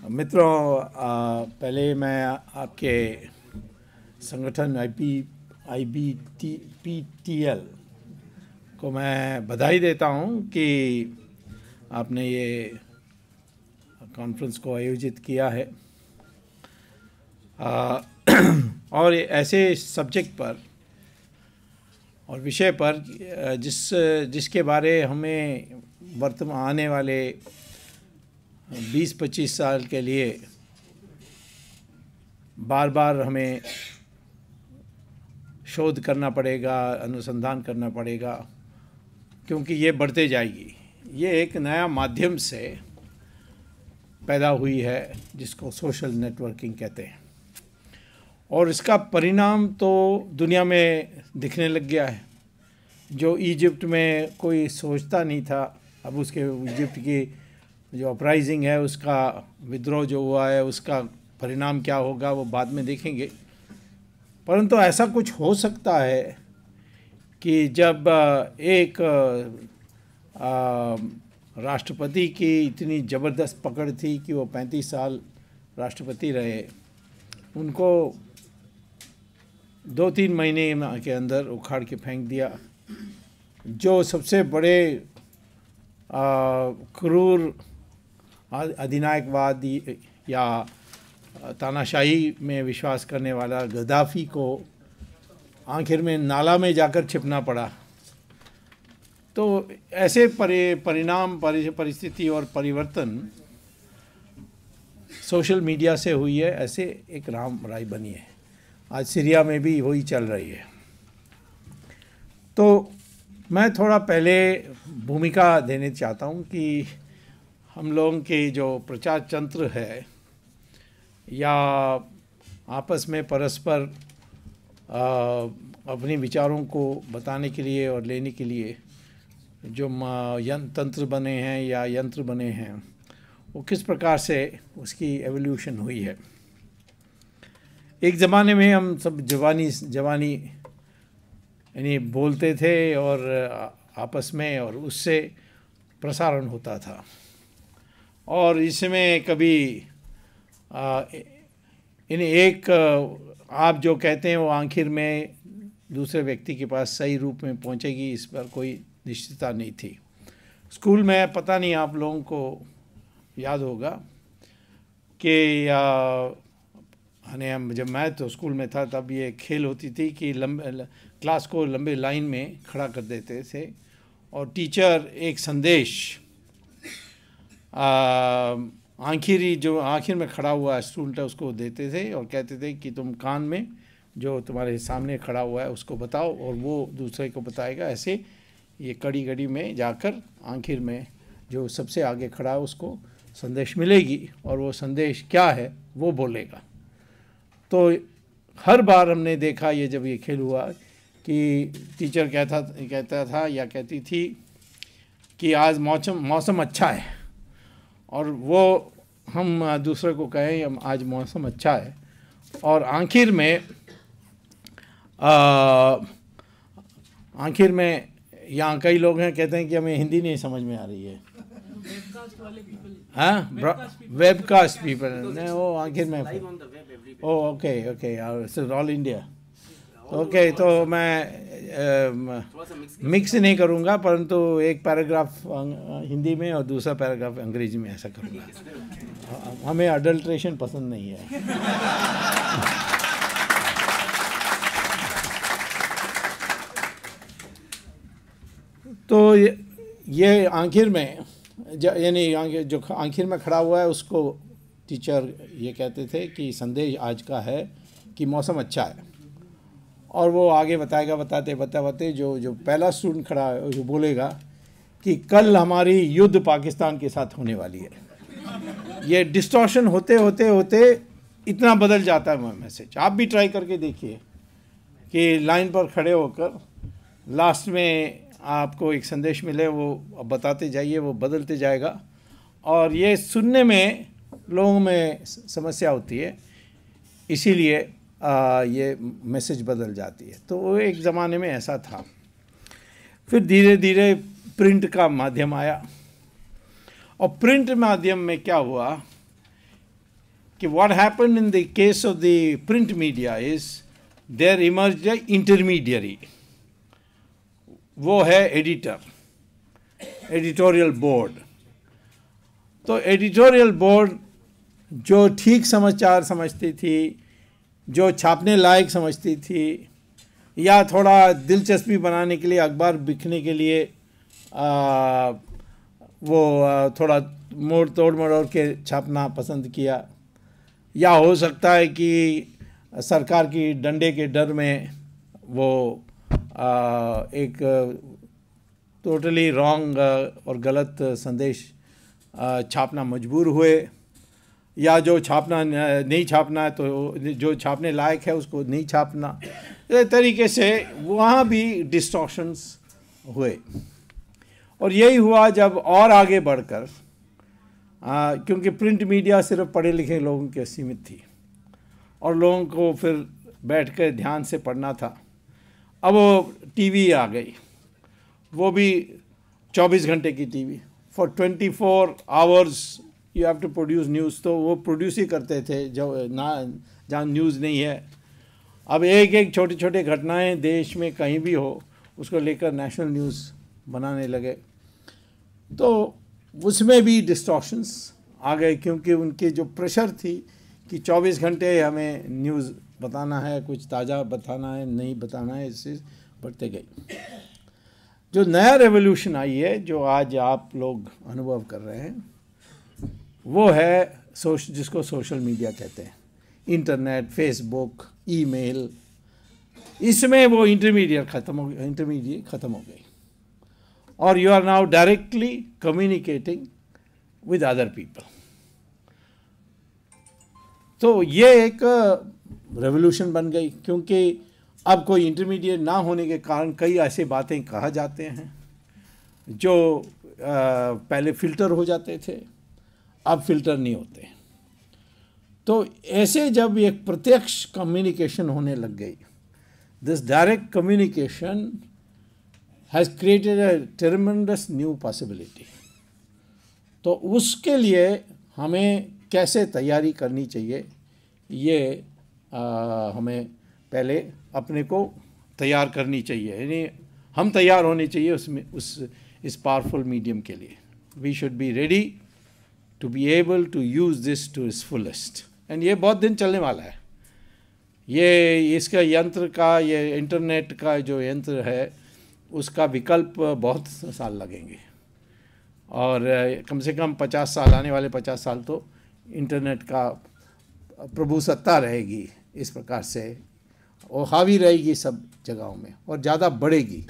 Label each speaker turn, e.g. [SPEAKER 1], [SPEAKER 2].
[SPEAKER 1] मित्रों, पहले मैं आपके संगठन IBPTL को मैं बधाई देता हूं कि आपने ये कॉन्फ्रेंस को आयोजित किया है और ऐसे सब्जेक्ट पर और विषय पर जिसके बारे हमें वर्तमान आने वाले 20-25 साल के लिए बार बार हमें शोध करना पड़ेगा, अनुसंधान करना पड़ेगा, क्योंकि ये बढ़ते जाएगी। ये एक नया माध्यम से पैदा हुई है जिसको सोशल नेटवर्किंग कहते हैं, और इसका परिणाम तो दुनिया में दिखने लग गया है। जो इजिप्ट में कोई सोचता नहीं था, अब उसके इजिप्ट की जो अपराइजिंग है, उसका विद्रोह जो हुआ है, उसका परिणाम क्या होगा वो बाद में देखेंगे। परंतु ऐसा कुछ हो सकता है कि जब एक राष्ट्रपति की इतनी ज़बरदस्त पकड़ थी कि वो 35 साल राष्ट्रपति रहे, उनको 2-3 महीने के अंदर उखाड़ के फेंक दिया। जो सबसे बड़े क्रूर अधिनायकवादी या तानाशाही में विश्वास करने वाला गद्दाफी को आखिर में नाला में जाकर छिपना पड़ा। तो ऐसे परिणाम, परिस्थिति और परिवर्तन सोशल मीडिया से हुई है। ऐसे एक रामराई बनी है, आज सीरिया में भी वही चल रही है। तो मैं थोड़ा पहले भूमिका देना चाहता हूँ कि हम लोगों के जो प्रचार तंत्र है या आपस में परस्पर अपने विचारों को बताने के लिए और लेने के लिए जो तंत्र बने हैं या यंत्र बने हैं, वो किस प्रकार से उसकी एवोल्यूशन हुई है। एक ज़माने में हम सब जवानी यानी बोलते थे और आपस में, और उससे प्रसारण होता था। और इसमें कभी एक आप जो कहते हैं वो आखिर में दूसरे व्यक्ति के पास सही रूप में पहुंचेगी, इस पर कोई निश्चितता नहीं थी। स्कूल में पता नहीं आप लोगों को याद होगा कि जब मैं तो स्कूल में था तब ये खेल होती थी कि क्लास को लंबे लाइन में खड़ा कर देते थे और टीचर एक संदेश आखिर में खड़ा हुआ स्टूडेंट है उसको देते थे और कहते थे कि तुम कान में जो तुम्हारे सामने खड़ा हुआ है उसको बताओ, और वो दूसरे को बताएगा। ऐसे ये कड़ी में जाकर आखिर में जो सबसे आगे खड़ा है उसको संदेश मिलेगी, और वो संदेश क्या है वो बोलेगा। तो हर बार हमने देखा ये जब ये खेल हुआ कि टीचर कहता था या कहती थी कि आज मौसम अच्छा है, और वो हम दूसरे को कहें आज मौसम अच्छा है, और आखिर में यहाँ कई लोग हैं कहते हैं कि हमें हिंदी नहीं समझ में आ रही है। हाँ, वेबकास्ट पीपल ने वो आखिर में ओके ऑल इंडिया ओके। तो मैं मिक्स नहीं करूँगा, परंतु एक पैराग्राफ हिंदी में और दूसरा पैराग्राफ अंग्रेजी में ऐसा करूँगा। हमें अडल्ट्रेशन पसंद नहीं है। तो ये आखिर में यानी जो आखिर में खड़ा हुआ है उसको टीचर ये कहते थे कि संदेश आज का है कि मौसम अच्छा है, और वो आगे बताते जो पहला स्टूडेंट खड़ा है जो बोलेगा कि कल हमारी युद्ध पाकिस्तान के साथ होने वाली है। ये डिस्टॉर्शन होते इतना बदल जाता है मैसेज। आप भी ट्राई करके देखिए कि लाइन पर खड़े होकर लास्ट में आपको एक संदेश मिले, वो बताते जाइए, वो बदलते जाएगा। और ये सुनने में लोगों में समस्या होती है, इसीलिए ये मैसेज बदल जाती है। तो वो एक ज़माने में ऐसा था। फिर धीरे धीरे प्रिंट का माध्यम आया, और प्रिंट माध्यम में क्या हुआ कि what happened in the case of the print media is there emerged a intermediary, वो है एडिटर, एडिटोरियल बोर्ड। तो एडिटोरियल बोर्ड जो ठीक समाचार समझती थी, जो छापने लायक समझती थी, या थोड़ा दिलचस्पी बनाने के लिए, अखबार बिकने के लिए वो थोड़ा मोड़ तोड़ मरोड़ के छापना पसंद किया, या हो सकता है कि सरकार की डंडे के डर में वो एक टोटली रॉन्ग और गलत संदेश छापना मजबूर हुए, या जो छापना नहीं छापना है तो जो छापने लायक है उसको नहीं छापना। इस तरीके से वहाँ भी डिस्टॉर्शंस हुए। और यही हुआ जब और आगे बढ़कर, क्योंकि प्रिंट मीडिया सिर्फ पढ़े लिखे लोगों के सीमित थी और लोगों को फिर बैठ कर ध्यान से पढ़ना था। अब वो टीवी आ गई, वो भी 24 घंटे की TV, for 24 hours you have to produce news. तो वो प्रोड्यूस ही करते थे जो ना, जहाँ न्यूज़ नहीं है। अब एक एक छोटे छोटे घटनाएं देश में कहीं भी हो उसको लेकर नेशनल न्यूज़ बनाने लगे। तो उसमें भी डिस्टॉर्शंस आ गए, क्योंकि उनकी जो प्रेशर थी कि 24 घंटे हमें न्यूज़ बताना है, कुछ ताज़ा बताना है, नहीं बताना है, इससे बढ़ते गई। जो नया रेवोल्यूशन आई है, जो आज आप लोग अनुभव कर रहे हैं, वो है जिसको सोशल मीडिया कहते हैं, इंटरनेट, फेसबुक, ईमेल। इसमें वो इंटरमीडिएट ख़त्म हो गई और you are now directly communicating with other people. तो ये एक रेवोल्यूशन बन गई, क्योंकि अब कोई इंटरमीडिएट ना होने के कारण कई ऐसे बातें कहा जाते हैं जो पहले फ़िल्टर हो जाते थे, अब फिल्टर नहीं होते। तो ऐसे जब एक प्रत्यक्ष कम्युनिकेशन होने लग गई, this direct communication has created a ट्रेमेंडस new possibility. तो उसके लिए हमें कैसे तैयारी करनी चाहिए, ये हमें पहले अपने को तैयार करनी चाहिए, यानी हम तैयार होने चाहिए इस पावरफुल मीडियम के लिए। We should be ready to be able to use this to its fullest. And ये बहुत दिन चलने वाला है। ये इसका यंत्र का, ये इंटरनेट का जो यंत्र है, उसका विकल्प बहुत साल लगेंगे, और कम से कम 50 साल, आने वाले 50 साल तो इंटरनेट का प्रभुसत्ता रहेगी इस प्रकार से, और हावी रहेगी सब जगहों में और ज़्यादा बढ़ेगी।